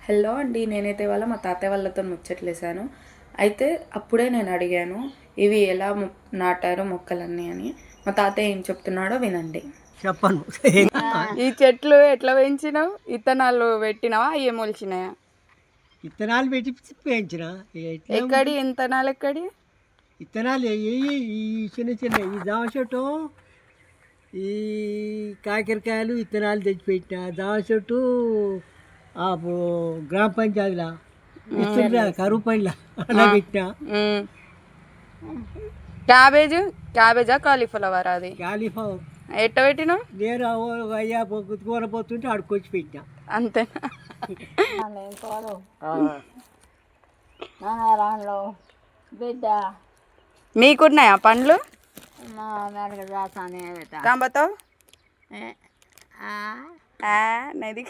Hello అండి, నేనైతే ఇవాళ మా తాతయ్య వాళ్ళతో ముచ్చట్లేసాను. అయితే అప్పుడే నేను అడిగాను, ఇవి ఎలా నాటారు మొక్కలన్నీ అని. మా తాతయ్య ఏం చెప్తున్నాడో వినండి. చెప్పను. ఈ చెట్లు ఎట్లా పెంచినావు? ఇత్తనాలు పెట్టినావా? అయ్యే మొలిచినాయా? విత్తనాలు పెట్టి పెంచిన. ఎక్కడి విత్తనాలు ఎక్కడి? విత్తనాలు ఈ చిన్న చిన్న ఈ జామ చెట్టు, ఈ కాకరకాయలు విత్తనాలు తెచ్చిపెట్టిన. జామ చెట్టు గ్రామ పంచాయతీలా ఇస్తుంటా కరువు పనిలా అలా పెట్టిన. క్యాబేజా కాలీఫ్లవర్? అది కాలీఫ్లవర్ ఎట్ట పెట్టినావు? నేను అయ్యా కూరపోతుంటే ఆడుకొచ్చి పెట్టిన. అంతేనా? బిడ్డ మీకున్నాయా పండ్లు? రాసానే కాంబతో ఆ నది